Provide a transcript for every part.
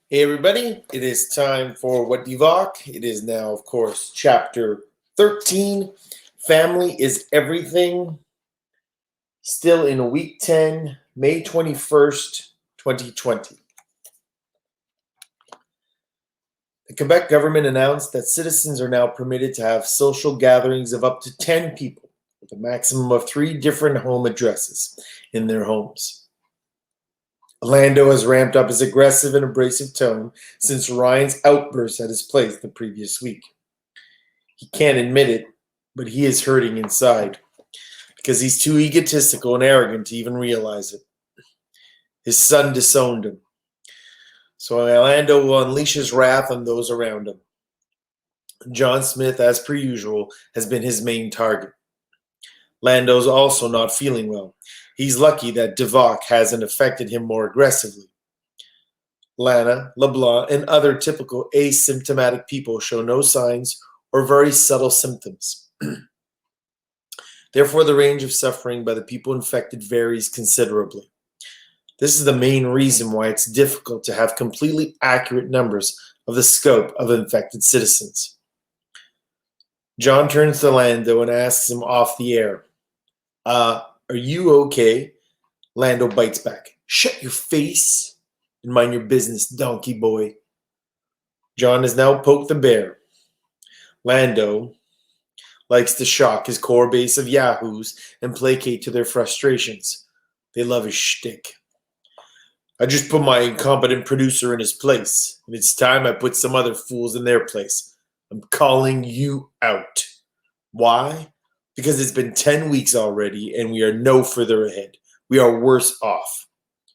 Hey everybody, it is time for What DIVOC. It is now, of course, chapter 13. Family is everything. Still in week 10, May 21st, 2020. The Quebec government announced that citizens are now permitted to have social gatherings of up to 10 people, with a maximum of 3 different home addresses in their homes. Lando has ramped up his aggressive and abrasive tone since Ryan's outburst at his place the previous week. He can't admit it, but he is hurting inside because he's too egotistical and arrogant to even realize it. His son disowned him, so Lando will unleash his wrath on those around him. John Smith, as per usual, has been his main target. Lando's also not feeling well. He's lucky that DIVOC hasn't affected him more aggressively. Lana, LeBlanc, and other typical asymptomatic people show no signs or very subtle symptoms. Therefore, the range of suffering by the people infected varies considerably. This is the main reason why it's difficult to have completely accurate numbers of the scope of infected citizens. John turns to Lando and asks him off the air, Are you okay? Lando bites back, Shut your face and mind your business, donkey boy. John has now poked the bear. Lando likes to shock his core base of yahoos and placate to their frustrations. They love his shtick. I just put my incompetent producer in his place, and it's time I put some other fools in their place. I'm calling you out. Why? Because it's been 10 weeks already, and we are no further ahead. We are worse off.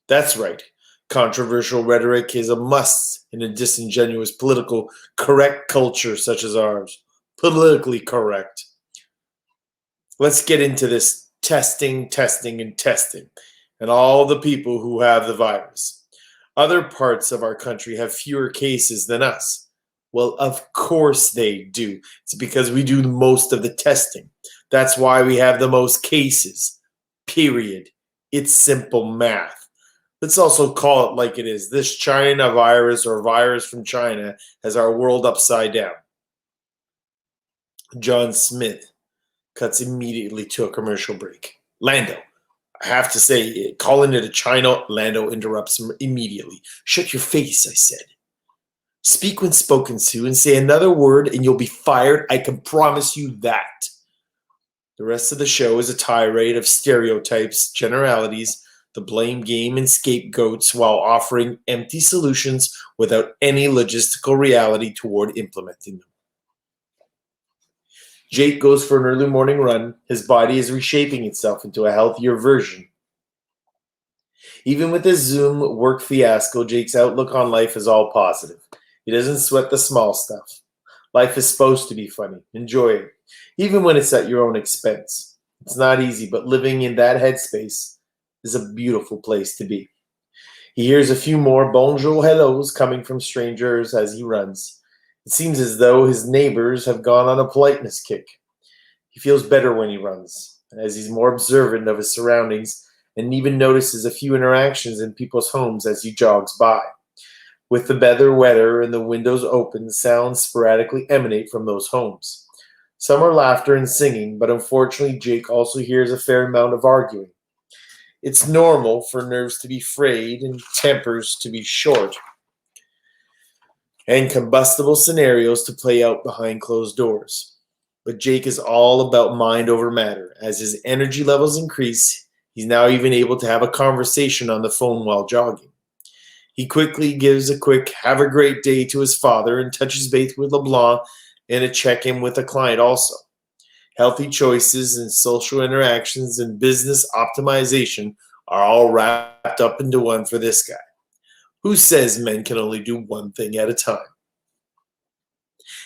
That's right. Controversial rhetoric is a must in a disingenuous political correct culture such as ours. Politically correct. Let's get into this testing, and all the people who have the virus. Other parts of our country have fewer cases than us. Well, of course they do. It's because we do most of the testing. That's why we have the most cases. Period. It's simple math. Let's also call it like it is. This China virus or virus from China has our world upside down. John Smith cuts immediately to a commercial break. Lando, I have to say, calling it a China, Lando interrupts him immediately. Shut your face, I said. Speak when spoken to and say another word and you'll be fired. I can promise you that. The rest of the show is a tirade of stereotypes, generalities, the blame game, and scapegoats while offering empty solutions without any logistical reality toward implementing them. Jake goes for an early morning run. His body is reshaping itself into a healthier version. Even with his Zoom work fiasco, Jake's outlook on life is all positive. He doesn't sweat the small stuff. Life is supposed to be funny. Enjoy it, even when it's at your own expense. It's not easy, but living in that headspace is a beautiful place to be. He hears a few more bonjour hellos coming from strangers as he runs. It seems as though his neighbors have gone on a politeness kick. He feels better when he runs, as he's more observant of his surroundings and even notices a few interactions in people's homes as he jogs by. With the better weather and the windows open, sounds sporadically emanate from those homes. Some are laughter and singing, but unfortunately Jake also hears a fair amount of arguing. It's normal for nerves to be frayed and tempers to be short, and combustible scenarios to play out behind closed doors. But Jake is all about mind over matter. As his energy levels increase, he's now even able to have a conversation on the phone while jogging. He quickly gives a quick have a great day to his father and touches base with LeBlanc and a check-in with a client also. Healthy choices and social interactions and business optimization are all wrapped up into one for this guy. Who says men can only do one thing at a time?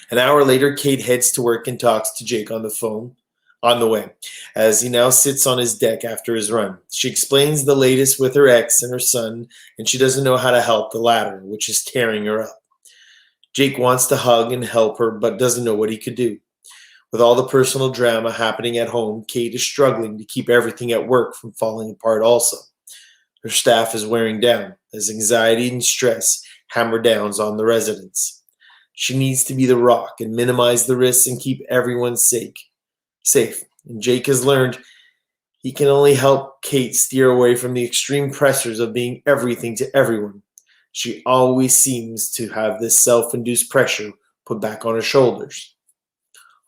An hour later, Kate heads to work and talks to Jake on the phone on the way, as he now sits on his deck after his run. She explains the latest with her ex and her son, and she doesn't know how to help the latter, which is tearing her up. Jake wants to hug and help her, but doesn't know what he could do. With all the personal drama happening at home, Kate is struggling to keep everything at work from falling apart also. Her staff is wearing down, as anxiety and stress hammer downs on the residents. She needs to be the rock and minimize the risks and keep everyone safe. And Jake has learned he can only help Kate steer away from the extreme pressures of being everything to everyone. She always seems to have this self-induced pressure put back on her shoulders.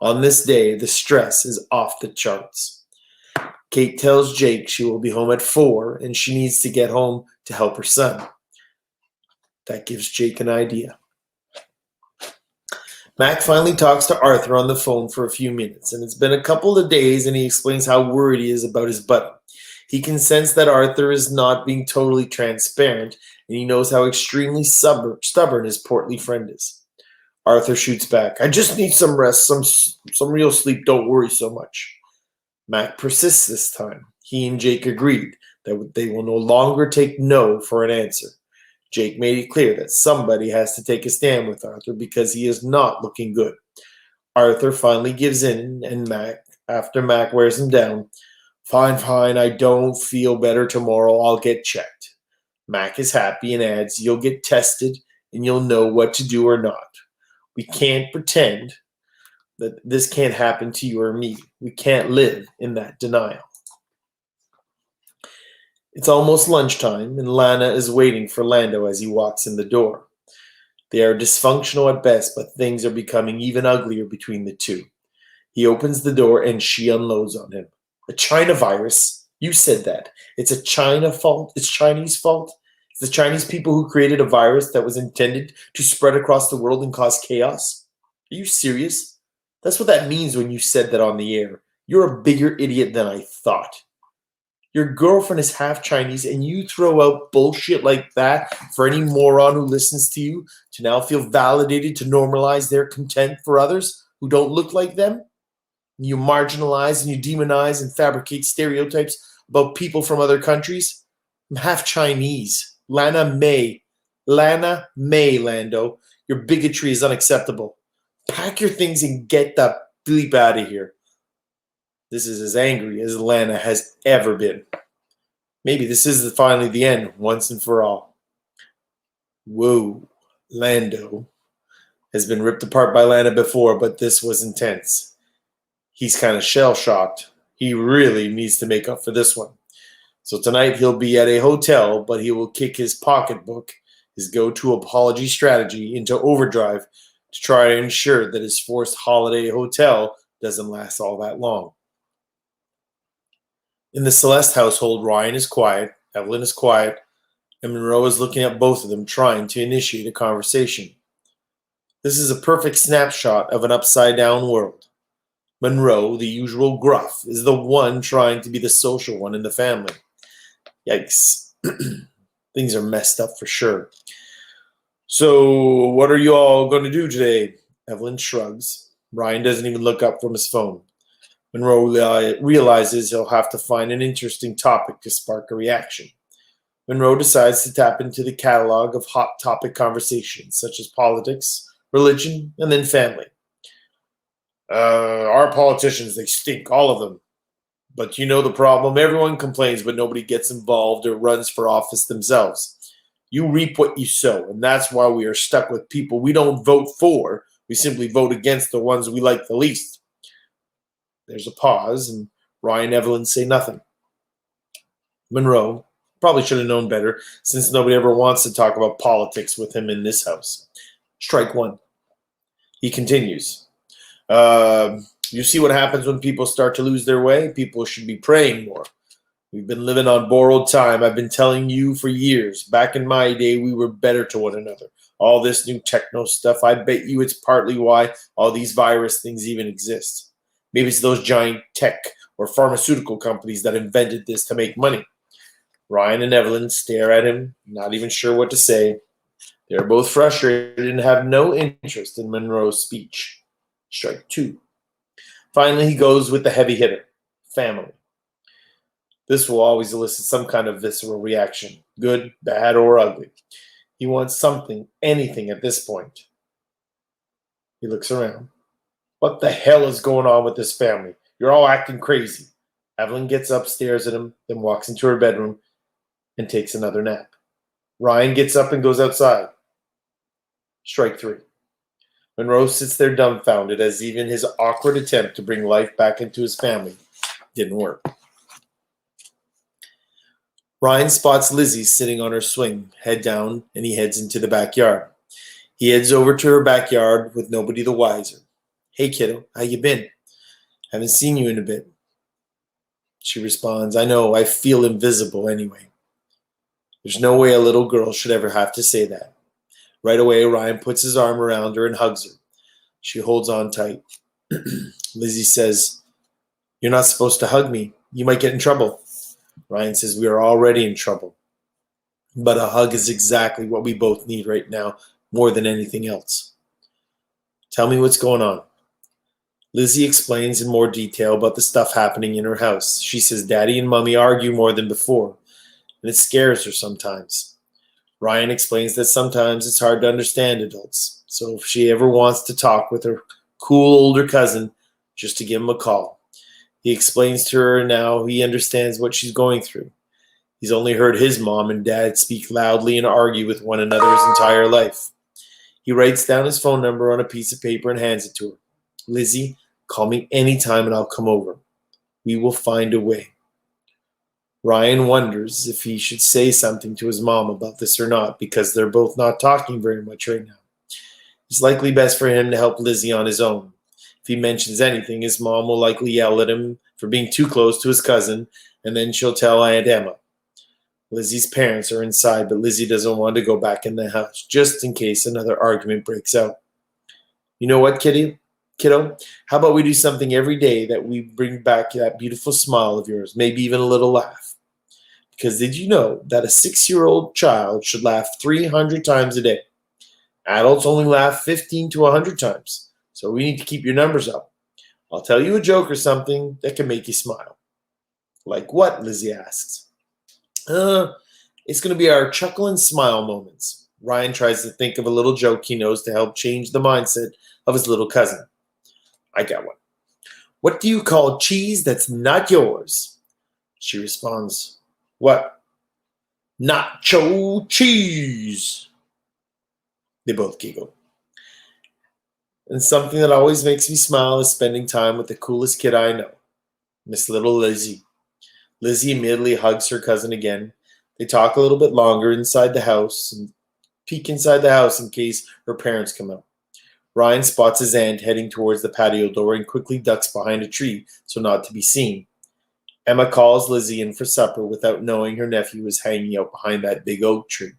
On this day, the stress is off the charts. Kate tells Jake she will be home at 4 and she needs to get home to help her son. That gives Jake an idea. Mac finally talks to Arthur on the phone for a few minutes, and it's been a couple of days, and he explains how worried he is about his buddy. He can sense that Arthur is not being totally transparent, and he knows how extremely stubborn his portly friend is. Arthur shoots back, "I just need some rest, some real sleep, don't worry so much." Mac persists this time. He and Jake agreed that they will no longer take no for an answer. Jake made it clear that somebody has to take a stand with Arthur because he is not looking good. Arthur finally gives in, and after Mac wears him down, Fine, I don't feel better tomorrow, I'll get checked." Mac is happy and adds, "You'll get tested and you'll know what to do or not. We can't pretend that this can't happen to you or me. We can't live in that denial." It's almost lunchtime, and Lana is waiting for Lando as he walks in the door. They are dysfunctional at best, but things are becoming even uglier between the two. He opens the door, and she unloads on him. "A China virus? You said that. It's a China fault? It's Chinese fault? It's the Chinese people who created a virus that was intended to spread across the world and cause chaos? Are you serious? That's what that means when you said that on the air. You're a bigger idiot than I thought. Your girlfriend is half Chinese, and you throw out bullshit like that for any moron who listens to you to now feel validated to normalize their contempt for others who don't look like them? You marginalize and you demonize and fabricate stereotypes about people from other countries? I'm half Chinese. Lana May, Lando. Your bigotry is unacceptable. Pack your things and get the bleep out of here." This is as angry as Lana has ever been. Maybe this is finally the end, once and for all. Whoa, Lando has been ripped apart by Lana before, but this was intense. He's kind of shell-shocked. He really needs to make up for this one. So tonight he'll be at a hotel, but he will kick his pocketbook, his go-to apology strategy, into overdrive to try to ensure that his forced holiday hotel doesn't last all that long. In the Celeste household, Ryan is quiet, Evelyn is quiet, and Monroe is looking at both of them, trying to initiate a conversation. This is a perfect snapshot of an upside-down world. Monroe, the usual gruff, is the one trying to be the social one in the family. Yikes. Things are messed up for sure. "So, what are you all going to do today?" Evelyn shrugs. Ryan doesn't even look up from his phone. Monroe realizes he'll have to find an interesting topic to spark a reaction. Monroe decides to tap into the catalog of hot topic conversations, such as politics, religion, and then family. Our politicians, they stink, all of them. But you know the problem. Everyone complains, but nobody gets involved or runs for office themselves. You reap what you sow, and that's why we are stuck with people we don't vote for. We simply vote against the ones we like the least." There's a pause, and Ryan and Evelyn say nothing. Monroe probably should have known better, since nobody ever wants to talk about politics with him in this house. Strike one. He continues. You see what happens when people start to lose their way? People should be praying more. We've been living on borrowed time. I've been telling you for years. Back in my day, we were better to one another. All this new techno stuff, I bet you it's partly why all these virus things even exist. Maybe it's those giant tech or pharmaceutical companies that invented this to make money. Ryan and Evelyn stare at him, not even sure what to say. They're both frustrated and have no interest in Monroe's speech. Strike two. Finally, he goes with the heavy hitter, family. This will always elicit some kind of visceral reaction, good, bad, or ugly. He wants something, anything at this point. He looks around. What the hell is going on with this family? You're all acting crazy. Evelyn gets up, stares at him, then walks into her bedroom and takes another nap. Ryan gets up and goes outside. Strike 3. Monroe sits there dumbfounded as even his awkward attempt to bring life back into his family didn't work. Ryan spots Lizzie sitting on her swing, head down, and he heads into the backyard. He heads over to her backyard with nobody the wiser. "Hey, kiddo, how you been? Haven't seen you in a bit." She responds, "I know, I feel invisible anyway." There's no way a little girl should ever have to say that. Right away, Ryan puts his arm around her and hugs her. She holds on tight. Lizzie says, "You're not supposed to hug me. You might get in trouble." Ryan says, "We are already in trouble. But a hug is exactly what we both need right now, more than anything else." "Tell me what's going on." Lizzie explains in more detail about the stuff happening in her house. She says Daddy and Mommy argue more than before, and it scares her sometimes. Ryan explains that sometimes it's hard to understand adults, so if she ever wants to talk with her cool older cousin, just to give him a call. He explains to her now he understands what she's going through. He's only heard his mom and dad speak loudly and argue with one another his entire life. He writes down his phone number on a piece of paper and hands it to her. "Lizzie, call me anytime and I'll come over. We will find a way." Ryan wonders if he should say something to his mom about this or not, because they're both not talking very much right now. It's likely best for him to help Lizzie on his own. If he mentions anything, his mom will likely yell at him for being too close to his cousin, and then she'll tell Aunt Emma. Lizzie's parents are inside, but Lizzie doesn't want to go back in the house, just in case another argument breaks out. "You know what, kiddo? How about we do something every day that we bring back that beautiful smile of yours, maybe even a little laugh? Because did you know that a 6-year-old child should laugh 300 times a day? Adults only laugh 15 to 100 times, so we need to keep your numbers up. I'll tell you a joke or something that can make you smile." "Like what?" Lizzie asks. It's going to be our chuckle and smile moments." Ryan tries to think of a little joke he knows to help change the mindset of his little cousin. "I got one. What do you call cheese that's not yours?" She responds, "What?" "Nacho cheese." They both giggle. And something that always makes me smile is spending time with the coolest kid I know, Miss Little Lizzie. Lizzie immediately hugs her cousin again. They talk a little bit longer inside the house and peek inside the house in case her parents come out. Ryan spots his aunt heading towards the patio door and quickly ducks behind a tree so not to be seen. Emma calls Lizzie in for supper without knowing her nephew was hanging out behind that big oak tree.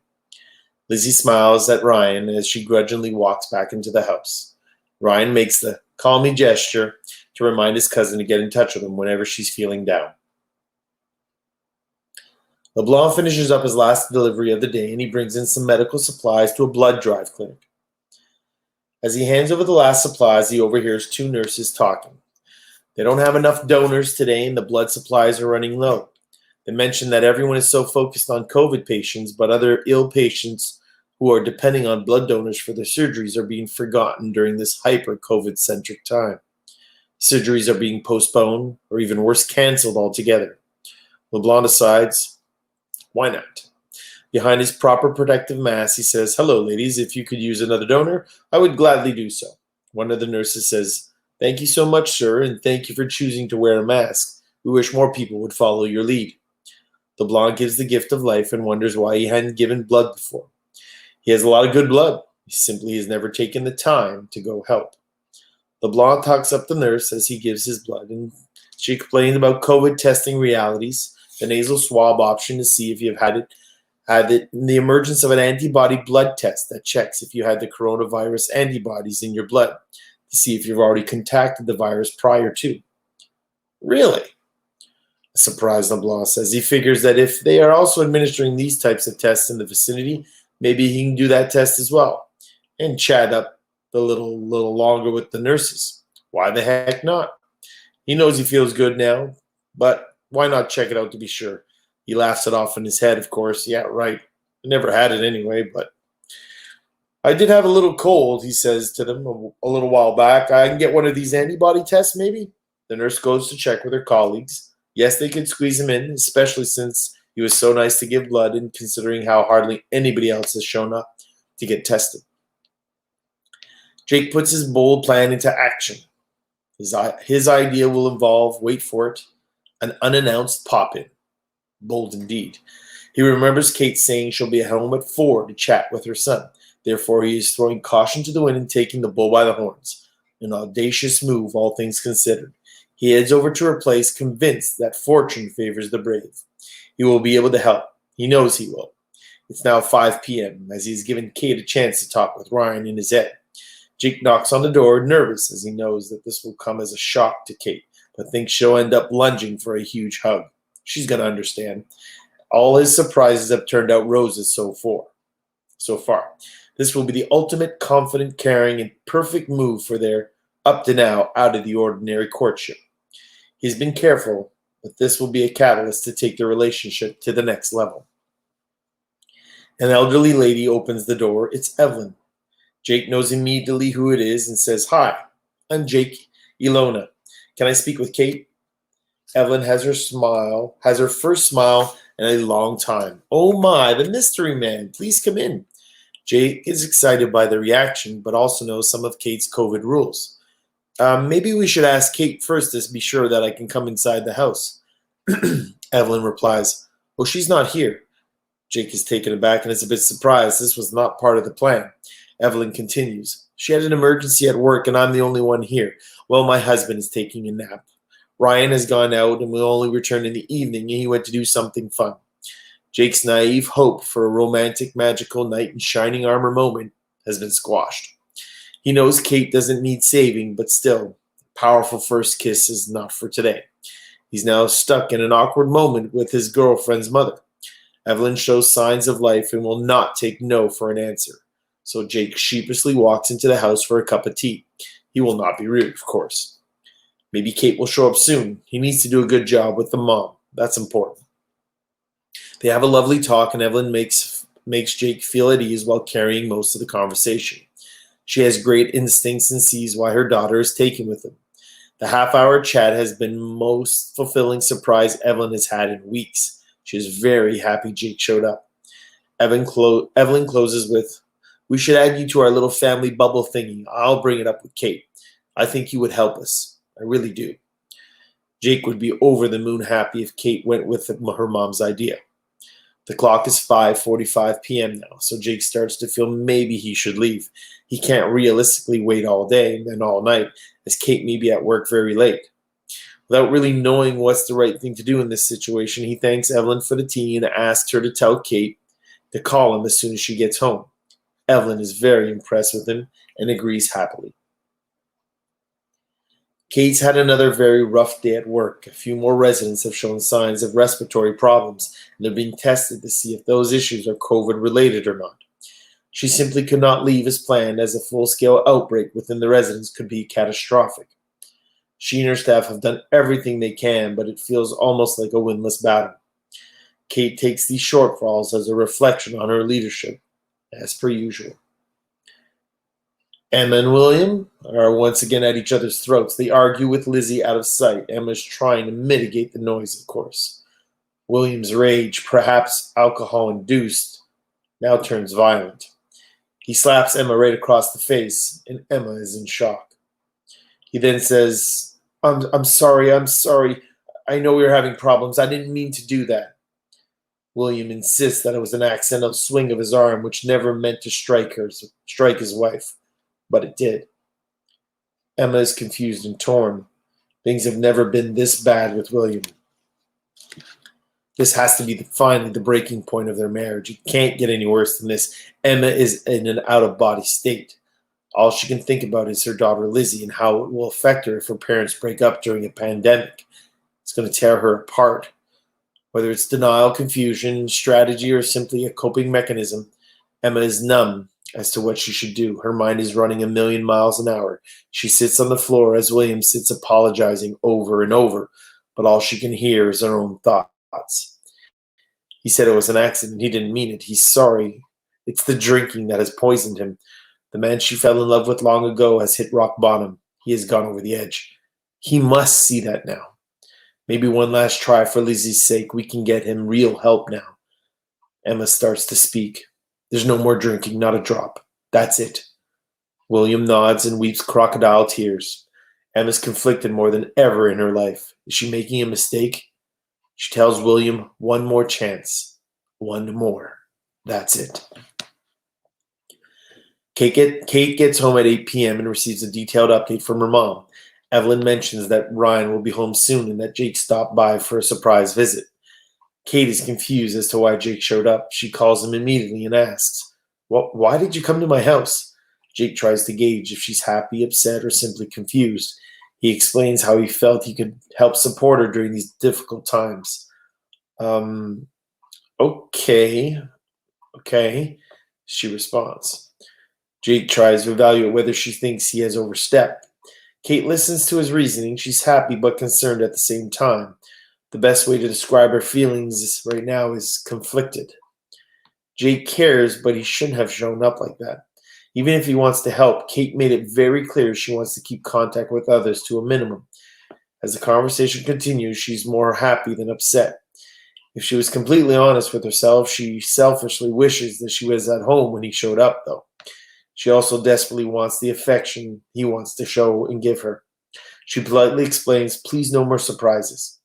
Lizzie smiles at Ryan as she grudgingly walks back into the house. Ryan makes the "call me" gesture to remind his cousin to get in touch with him whenever she's feeling down. LeBlanc finishes up his last delivery of the day and he brings in some medical supplies to a blood drive clinic. As he hands over the last supplies, he overhears two nurses talking. They don't have enough donors today and the blood supplies are running low. They mention that everyone is so focused on COVID patients, but other ill patients who are depending on blood donors for their surgeries are being forgotten during this hyper-COVID-centric time. Surgeries are being postponed, or even worse, canceled altogether. LeBlanc decides, why not? Behind his proper protective mask, he says, "Hello, ladies. If you could use another donor, I would gladly do so." One of the nurses says, "Thank you so much, sir, and thank you for choosing to wear a mask. We wish more people would follow your lead." LeBlanc gives the gift of life and wonders why he hadn't given blood before. He has a lot of good blood. He simply has never taken the time to go help. LeBlanc talks up the nurse as he gives his blood, and she explains about COVID testing realities, the nasal swab option to see if you've had it, and the emergence of an antibody blood test that checks if you had the coronavirus antibodies in your blood to see if you've already contacted the virus prior to. Really? Surprised, LeBlanc says. He figures that if they are also administering these types of tests in the vicinity, maybe he can do that test as well and chat up a little longer with the nurses. Why the heck not? He knows he feels good now, but why not check it out to be sure? He laughs it off in his head, of course. Yeah, right. I never had it anyway, but I did have a little cold, he says to them a little while back. I can get one of these antibody tests, maybe? The nurse goes to check with her colleagues. Yes, they could squeeze him in, especially since he was so nice to give blood and considering how hardly anybody else has shown up to get tested. Jake puts his bold plan into action. His idea will involve, wait for it, an unannounced pop-in. Bold indeed. He remembers Kate saying she'll be at home at 4 to chat with her son. Therefore, he is throwing caution to the wind and taking the bull by the horns. An audacious move, all things considered. He heads over to her place, convinced that fortune favors the brave. He will be able to help. He knows he will. It's now 5 p.m., as he's given Kate a chance to talk with Ryan in his head. Jake knocks on the door, nervous, as he knows that this will come as a shock to Kate, but thinks she'll end up lunging for a huge hug. She's going to understand. All his surprises have turned out roses so far. This will be the ultimate confident, caring, and perfect move for their up-to-now, out-of-the-ordinary courtship. He's been careful, but this will be a catalyst to take the relationship to the next level. An elderly lady opens the door. It's Evelyn. Jake knows immediately who it is and says, "Hi, I'm Jake Ilona. Can I speak with Kate?" Evelyn has her first smile in a long time. "Oh my, the mystery man. Please come in." Jake is excited by the reaction, but also knows some of Kate's COVID rules. Maybe we should ask Kate first to be sure that I can come inside the house. Evelyn replies, "Oh, she's not here." Jake is taken aback and is a bit surprised. This was not part of the plan. Evelyn continues, "She had an emergency at work and I'm the only one here. Well, my husband is taking a nap. Ryan has gone out and will only return in the evening, and he went to do something fun." Jake's naive hope for a romantic, magical knight in shining armor moment has been squashed. He knows Kate doesn't need saving, but still, a powerful first kiss is not for today. He's now stuck in an awkward moment with his girlfriend's mother. Evelyn shows signs of life and will not take no for an answer. So Jake sheepishly walks into the house for a cup of tea. He will not be rude, of course. Maybe Kate will show up soon. He needs to do a good job with the mom. That's important. They have a lovely talk, and Evelyn makes Jake feel at ease while carrying most of the conversation. She has great instincts and sees why her daughter is taken with him. The half-hour chat has been the most fulfilling surprise Evelyn has had in weeks. She is very happy Jake showed up. Evelyn closes with, "We should add you to our little family bubble thingy. I'll bring it up with Kate. I think you would help us. I really do." Jake would be over the moon happy if Kate went with her mom's idea. The clock is 5:45 p.m. now, so Jake starts to feel maybe he should leave. He can't realistically wait all day and all night, as Kate may be at work very late. Without really knowing what's the right thing to do in this situation, he thanks Evelyn for the tea and asks her to tell Kate to call him as soon as she gets home. Evelyn is very impressed with him and agrees happily. Kate's had another very rough day at work. A few more residents have shown signs of respiratory problems, and they're being tested to see if those issues are COVID-related or not. She simply could not leave as planned, as a full-scale outbreak within the residence could be catastrophic. She and her staff have done everything they can, but it feels almost like a winless battle. Kate takes these shortfalls as a reflection on her leadership, as per usual. Emma and William are once again at each other's throats. They argue with Lizzie out of sight. Emma's trying to mitigate the noise, of course. William's rage, perhaps alcohol-induced, now turns violent. He slaps Emma right across the face, and Emma is in shock. He then says, I'm sorry. I know we were having problems. I didn't mean to do that." William insists that it was an accidental swing of his arm, which never meant to strike his wife. But it did. Emma is confused and torn. Things have never been this bad with William. This has to be finally the breaking point of their marriage. It can't get any worse than this. Emma is in an out-of-body state. All she can think about is her daughter Lizzie and how it will affect her if her parents break up during a pandemic. It's going to tear her apart. Whether it's denial, confusion, strategy, or simply a coping mechanism, Emma is numb as to what she should do. Her mind is running 1,000,000 miles an hour. She sits on the floor as William sits apologizing over and over, but all she can hear is her own thoughts. He said it was an accident. He didn't mean it. He's sorry. It's the drinking that has poisoned him. The man she fell in love with long ago has hit rock bottom. He has gone over the edge. He must see that now. Maybe one last try for Lizzie's sake. We can get him real help now. Emma starts to speak. There's no more drinking, not a drop. That's it. William nods and weeps crocodile tears. Emma's conflicted more than ever in her life. Is she making a mistake? She tells William, one more chance. One more. That's it. Kate gets home at 8 p.m. and receives a detailed update from her mom. Evelyn mentions that Ryan will be home soon and that Jake stopped by for a surprise visit. Kate is confused as to why Jake showed up. She calls him immediately and asks, why did you come to my house? Jake tries to gauge if she's happy, upset, or simply confused. He explains how he felt he could help support her during these difficult times. Okay, she responds. Jake tries to evaluate whether she thinks he has overstepped. Kate listens to his reasoning. She's happy but concerned at the same time. The best way to describe her feelings right now is conflicted. Jake cares, but he shouldn't have shown up like that. Even if he wants to help, Kate made it very clear she wants to keep contact with others to a minimum. As the conversation continues, she's more happy than upset. If she was completely honest with herself, she selfishly wishes that she was at home when he showed up, though. She also desperately wants the affection he wants to show and give her. She politely explains, please no more surprises.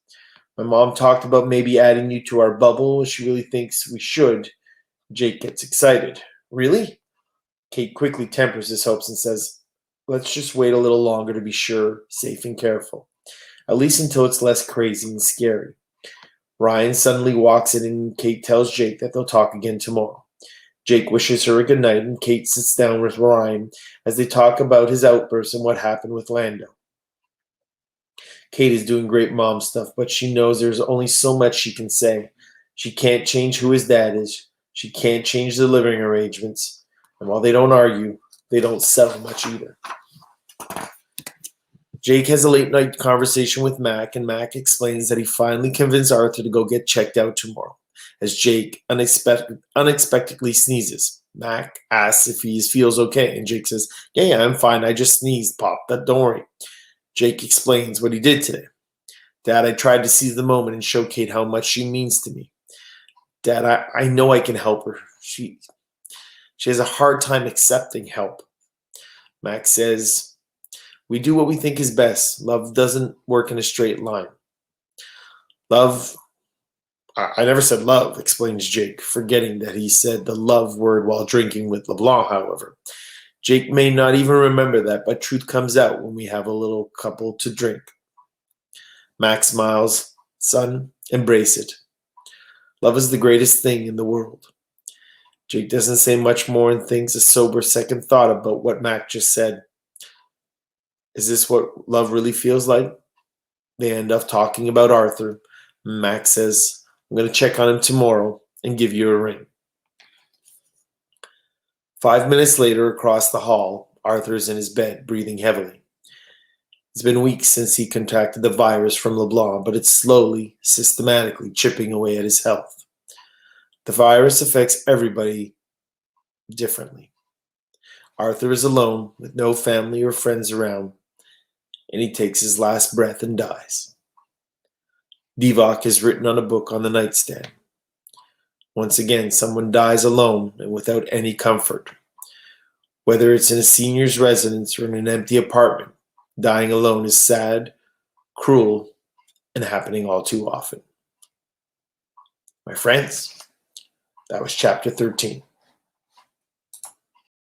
My mom talked about maybe adding you to our bubble. She really thinks we should. Jake gets excited. Really? Kate quickly tempers his hopes and says, let's just wait a little longer to be sure, safe and careful. At least until it's less crazy and scary. Ryan suddenly walks in and Kate tells Jake that they'll talk again tomorrow. Jake wishes her a good night and Kate sits down with Ryan as they talk about his outburst and what happened with Lando. Kate is doing great mom stuff, but she knows there's only so much she can say. She can't change who his dad is. She can't change the living arrangements. And while they don't argue, they don't settle much either. Jake has a late night conversation with Mac, and Mac explains that he finally convinced Arthur to go get checked out tomorrow, as Jake unexpectedly sneezes. Mac asks if he feels okay, and Jake says, yeah, I'm fine. I just sneezed, Pop. Don't worry. Jake explains what he did today. Dad, I tried to seize the moment and show Kate how much she means to me. Dad, I know I can help her. She has a hard time accepting help. Max says, we do what we think is best. Love doesn't work in a straight line. Love, I never said love, explains Jake, forgetting that he said the love word while drinking with LeBlanc, however. Jake may not even remember that, but truth comes out when we have a little couple to drink. Max smiles. Son, embrace it. Love is the greatest thing in the world. Jake doesn't say much more and thinks a sober second thought about what Mac just said. Is this what love really feels like? They end up talking about Arthur. Mac says, I'm going to check on him tomorrow and give you a ring. 5 minutes later, across the hall, Arthur is in his bed, breathing heavily. It's been weeks since he contracted the virus from LeBlanc, but it's slowly, systematically chipping away at his health. The virus affects everybody differently. Arthur is alone, with no family or friends around, and he takes his last breath and dies. DIVOC is written on a book on the nightstand. Once again, someone dies alone and without any comfort. Whether it's in a senior's residence or in an empty apartment, dying alone is sad, cruel, and happening all too often. My friends, that was chapter 13.